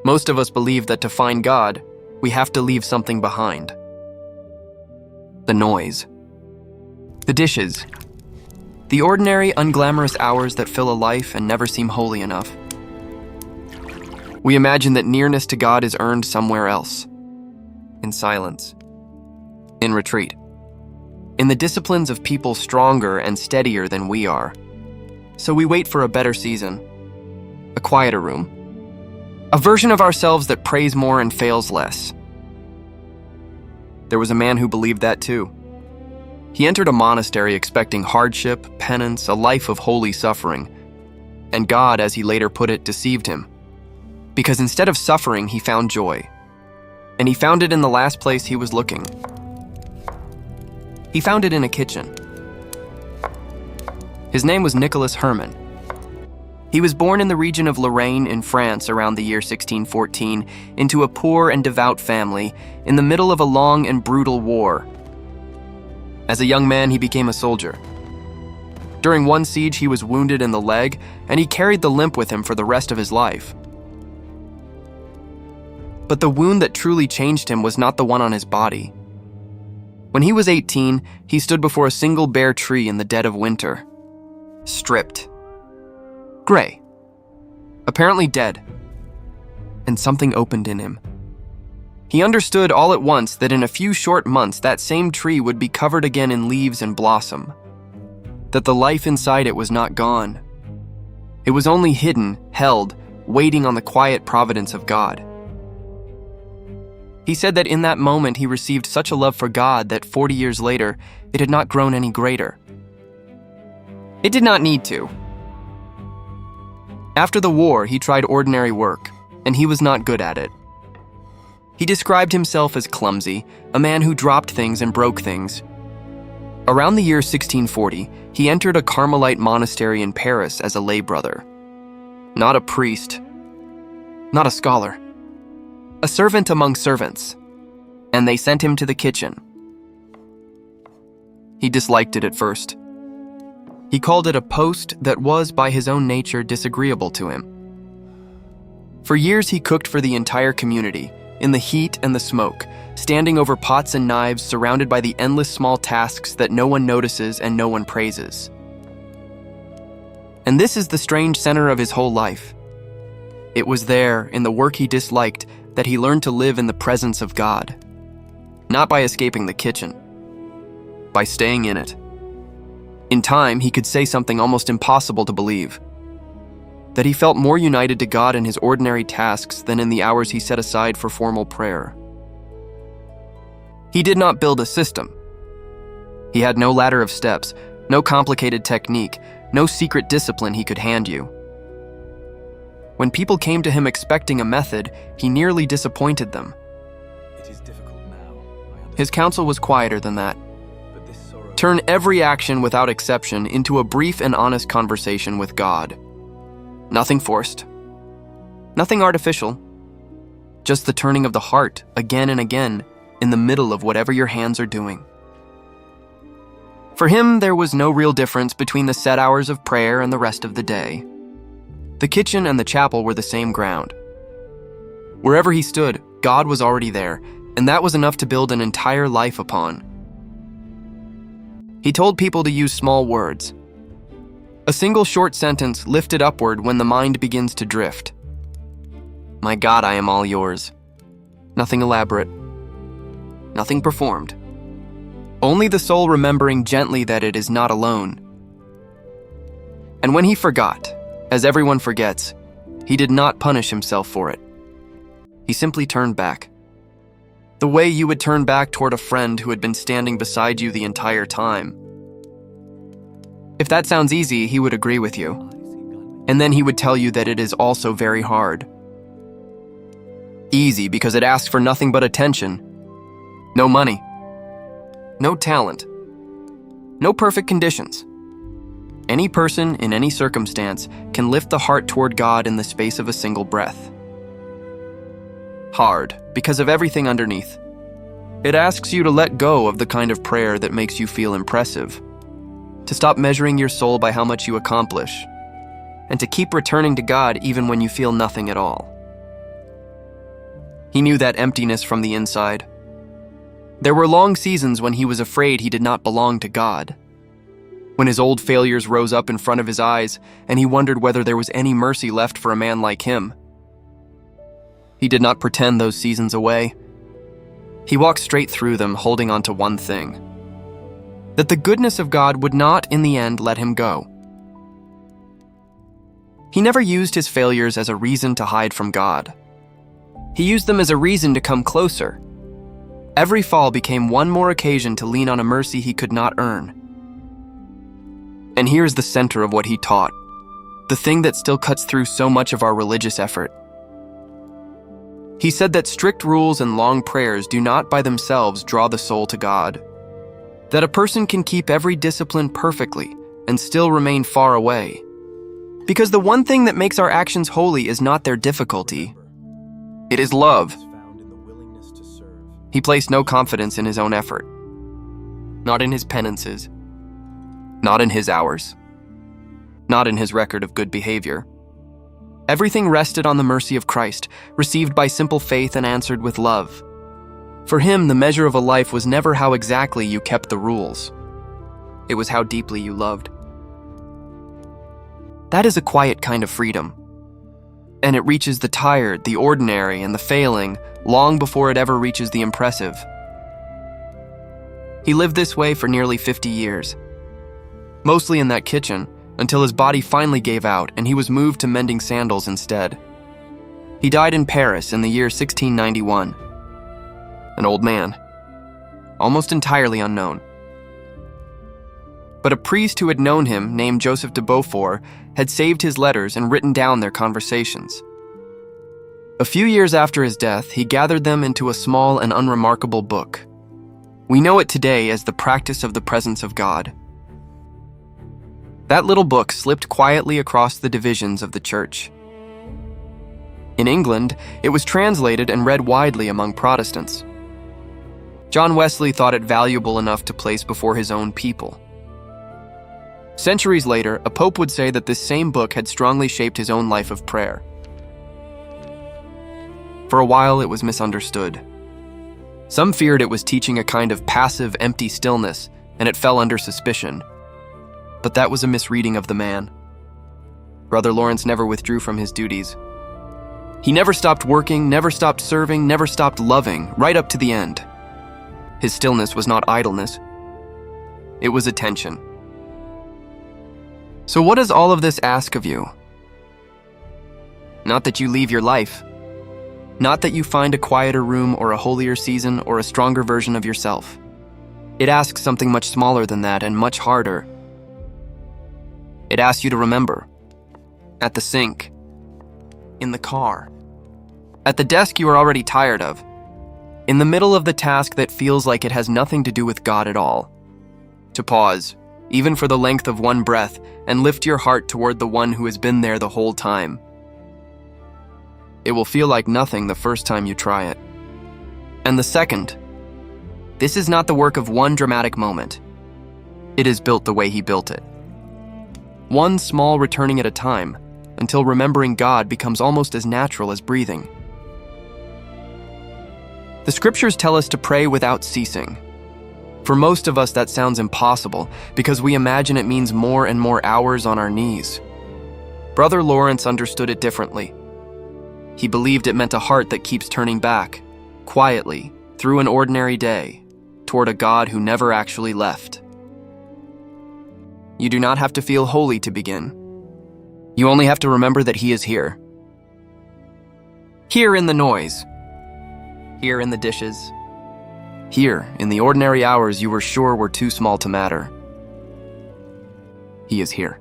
Most of us believe that to find God, we have to leave something behind. The noise. The dishes. The ordinary, unglamorous hours that fill a life and never seem holy enough. We imagine that nearness to God is earned somewhere else. In silence. In retreat. In the disciplines of people stronger and steadier than we are. So we wait for a better season. A quieter room. A version of ourselves that prays more and fails less. There was a man who believed that too. He entered a monastery expecting hardship, penance, a life of holy suffering. And God, as he later put it, deceived him. Because instead of suffering, he found joy. And he found it in the last place he was looking. He found it in a kitchen. His name was Nicolas Herman. He was born in the region of Lorraine in France around the year 1614 into a poor and devout family in the middle of a long and brutal war. As a young man, he became a soldier. During one siege, he was wounded in the leg, and he carried the limp with him for the rest of his life. But the wound that truly changed him was not the one on his body. When he was 18, he stood before a single bare tree in the dead of winter. Stripped. Gray. Apparently dead. And something opened in him. He understood all at once that in a few short months that same tree would be covered again in leaves and blossom. That the life inside it was not gone. It was only hidden, held, waiting on the quiet providence of God. He said that in that moment he received such a love for God that 40 years later, it had not grown any greater. It did not need to. After the war, he tried ordinary work, and he was not good at it. He described himself as clumsy, a man who dropped things and broke things. Around the year 1640, he entered a Carmelite monastery in Paris as a lay brother. Not a priest, not a scholar, a servant among servants, and they sent him to the kitchen. He disliked it at first. He called it a post that was, by his own nature, disagreeable to him. For years he cooked for the entire community, in the heat and the smoke, standing over pots and knives surrounded by the endless small tasks that no one notices and no one praises. And this is the strange center of his whole life. It was there, in the work he disliked, that he learned to live in the presence of God. Not by escaping the kitchen, by staying in it. In time, he could say something almost impossible to believe. That he felt more united to God in his ordinary tasks than in the hours he set aside for formal prayer. He did not build a system. He had no ladder of steps, no complicated technique, no secret discipline he could hand you. When people came to him expecting a method, he nearly disappointed them. It is difficult now. His counsel was quieter than that. Turn every action without exception into a brief and honest conversation with God. Nothing forced. Nothing artificial. Just the turning of the heart again and again in the middle of whatever your hands are doing. For him, there was no real difference between the set hours of prayer and the rest of the day. The kitchen and the chapel were the same ground. Wherever he stood, God was already there, and that was enough to build an entire life upon. He told people to use small words. A single short sentence lifted upward when the mind begins to drift. My God, I am all yours. Nothing elaborate. Nothing performed. Only the soul remembering gently that it is not alone. And when he forgot, as everyone forgets, he did not punish himself for it. He simply turned back. The way you would turn back toward a friend who had been standing beside you the entire time. If that sounds easy, he would agree with you. And then he would tell you that it is also very hard. Easy because it asks for nothing but attention. No money. No talent. No perfect conditions. Any person in any circumstance can lift the heart toward God in the space of a single breath. Hard because of everything underneath. It asks you to let go of the kind of prayer that makes you feel impressive. To stop measuring your soul by how much you accomplish, and to keep returning to God even when you feel nothing at all. He knew that emptiness from the inside. There were long seasons when he was afraid he did not belong to God, when his old failures rose up in front of his eyes and he wondered whether there was any mercy left for a man like him. He did not pretend those seasons away. He walked straight through them, holding on to one thing: that the goodness of God would not, in the end, let him go. He never used his failures as a reason to hide from God. He used them as a reason to come closer. Every fall became one more occasion to lean on a mercy he could not earn. And here's the center of what he taught, the thing that still cuts through so much of our religious effort. He said that strict rules and long prayers do not by themselves draw the soul to God, that a person can keep every discipline perfectly and still remain far away. Because the one thing that makes our actions holy is not their difficulty. It is love. He placed no confidence in his own effort, not in his penances, not in his hours, not in his record of good behavior. Everything rested on the mercy of Christ, received by simple faith and answered with love. For him, the measure of a life was never how exactly you kept the rules. It was how deeply you loved. That is a quiet kind of freedom, and it reaches the tired, the ordinary, and the failing long before it ever reaches the impressive. He lived this way for nearly 50 years, mostly in that kitchen, until his body finally gave out and he was moved to mending sandals instead. He died in Paris in the year 1691, an old man, almost entirely unknown. But a priest who had known him, named Joseph de Beaufort, had saved his letters and written down their conversations. A few years after his death, he gathered them into a small and unremarkable book. We know it today as the Practice of the Presence of God. That little book slipped quietly across the divisions of the church. In England, it was translated and read widely among Protestants. John Wesley thought it valuable enough to place before his own people. Centuries later, a pope would say that this same book had strongly shaped his own life of prayer. For a while, it was misunderstood. Some feared it was teaching a kind of passive, empty stillness, and it fell under suspicion. But that was a misreading of the man. Brother Lawrence never withdrew from his duties. He never stopped working, never stopped serving, never stopped loving, right up to the end. His stillness was not idleness. It was attention. So what does all of this ask of you? Not that you leave your life. Not that you find a quieter room or a holier season or a stronger version of yourself. It asks something much smaller than that and much harder. It asks you to remember. At the sink. In the car. At the desk you are already tired of. In the middle of the task that feels like it has nothing to do with God at all. To pause, even for the length of one breath, and lift your heart toward the one who has been there the whole time. It will feel like nothing the first time you try it. And the second, this is not the work of one dramatic moment. It is built the way he built it. One small returning at a time, until remembering God becomes almost as natural as breathing. The scriptures tell us to pray without ceasing. For most of us, that sounds impossible because we imagine it means more and more hours on our knees. Brother Lawrence understood it differently. He believed it meant a heart that keeps turning back, quietly, through an ordinary day, toward a God who never actually left. You do not have to feel holy to begin. You only have to remember that he is here. Here in the noise. Here in the dishes. Here, in the ordinary hours you were sure were too small to matter. He is here.